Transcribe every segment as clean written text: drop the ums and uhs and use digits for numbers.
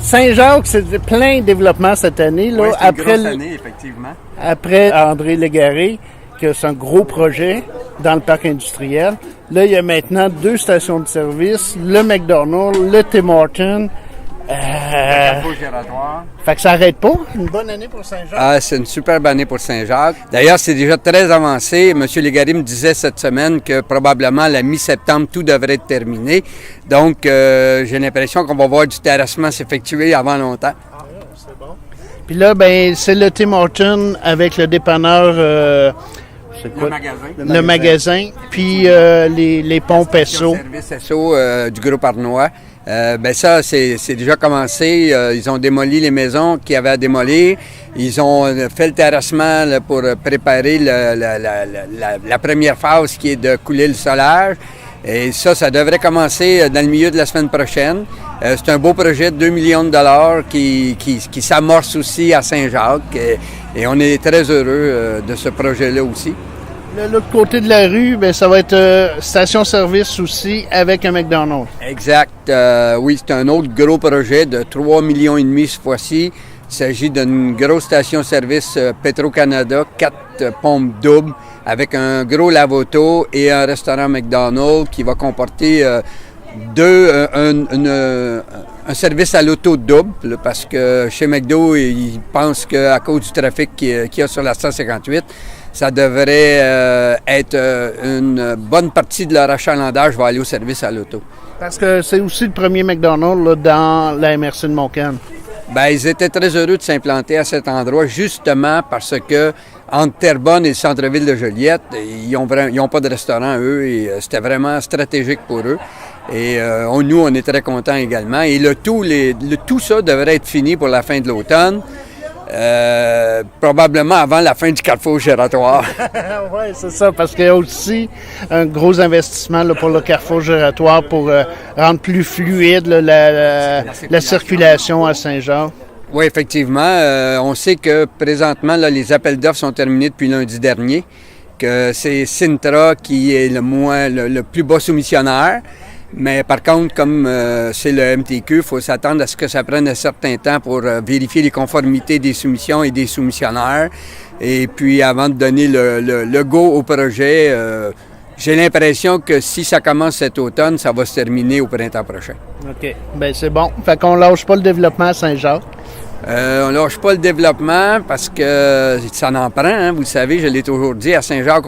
Saint-Jacques, c'est plein de développement cette année. Là, Oui, c'est une grosse année, effectivement. Après André Légaré, que c'est un gros projet dans le parc industriel. Là, il y a maintenant 2 stations de service, le McDonald's, le Tim Hortons. Le Carrefour giratoire. Fait que ça n'arrête pas. Une bonne année pour Saint-Jacques. Ah, c'est une superbe année pour Saint-Jacques. D'ailleurs, c'est déjà très avancé. M. Légaré me disait cette semaine que probablement à la mi-septembre, tout devrait être terminé. Donc, j'ai l'impression qu'on va voir du terrassement s'effectuer avant longtemps. Ah, c'est bon. Puis là, ben, c'est le Tim Hortons avec le dépanneur... c'est quoi? Le magasin. Puis les pompes Esso. Le service Esso du groupe Arnois. Ben ça, c'est déjà commencé. Ils ont démoli les maisons qu'il y avait à démolir. Ils ont fait le terrassement là, pour préparer la première phase qui est de couler le solage. Et ça devrait commencer dans le milieu de la semaine prochaine. C'est un beau projet de 2 millions de dollars qui s'amorce aussi à Saint-Jacques. Et on est très heureux de ce projet-là aussi. De l'autre côté de la rue, ben, ça va être station-service aussi avec un McDonald's. Exact. Oui, c'est un autre gros projet de 3,5 millions cette fois-ci. Il s'agit d'une grosse station-service Petro-Canada, 4 pompes doubles, avec un gros lave-auto et un restaurant McDonald's qui va comporter un service à l'auto double, parce que chez McDo, ils pensent qu'à cause du trafic qu'il y a sur la 158, ça devrait être une bonne partie de leur achalandage va aller au service à l'auto. Parce que c'est aussi le premier McDonald's là, dans la MRC de Montcalm. Bien, ils étaient très heureux de s'implanter à cet endroit, justement parce que entre Terrebonne et le centre-ville de Joliette, ils n'ont pas de restaurant, eux, et c'était vraiment stratégique pour eux. Et nous, on est très contents également. Et tout ça devrait être fini pour la fin de l'automne. Probablement avant la fin du Carrefour giratoire. Oui, c'est ça, parce qu'il y a aussi un gros investissement là, pour le Carrefour giratoire pour rendre plus fluide là, la circulation à Saint-Jacques. Oui, effectivement. On sait que présentement, là, les appels d'offres sont terminés depuis lundi dernier, que c'est Cintra qui est le plus bas soumissionnaire. Mais par contre, comme c'est le MTQ, il faut s'attendre à ce que ça prenne un certain temps pour vérifier les conformités des soumissions et des soumissionnaires. Et puis, avant de donner le go au projet, j'ai l'impression que si ça commence cet automne, ça va se terminer au printemps prochain. OK. Bien, c'est bon. Fait qu'on lâche pas le développement à Saint-Jacques. On lâche pas le développement parce que ça en prend, hein, vous le savez, je l'ai toujours dit. À Saint-Jacques,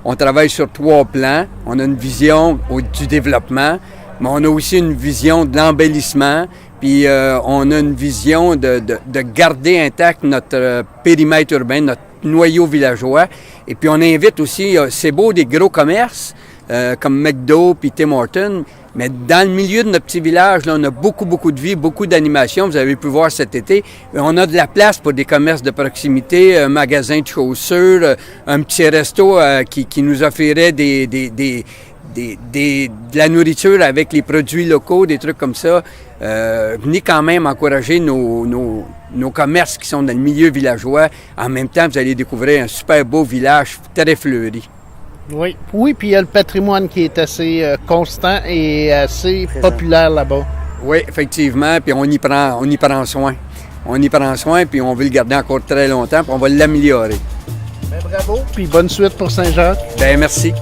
on travaille sur 3 plans. On a une vision du développement, mais on a aussi une vision de l'embellissement, puis on a une vision de garder intact notre périmètre urbain, notre noyau villageois. Et puis on invite aussi, c'est beau des gros commerces, comme McDo puis Tim Hortons, mais dans le milieu de notre petit village, là, on a beaucoup de vie, beaucoup d'animation. Vous avez pu voir cet été. On a de la place pour des commerces de proximité, un magasin de chaussures, un petit resto qui nous offrirait de la nourriture avec les produits locaux, des trucs comme ça. Venez quand même encourager nos commerces qui sont dans le milieu villageois. En même temps, vous allez découvrir un super beau village très fleuri. Oui, puis il y a le patrimoine qui est assez constant et assez populaire là-bas. Oui, effectivement, puis on y prend soin. On y prend soin, puis on veut le garder encore très longtemps, puis on va l'améliorer. Bien, bravo, puis bonne suite pour Saint-Jacques. Bien, merci.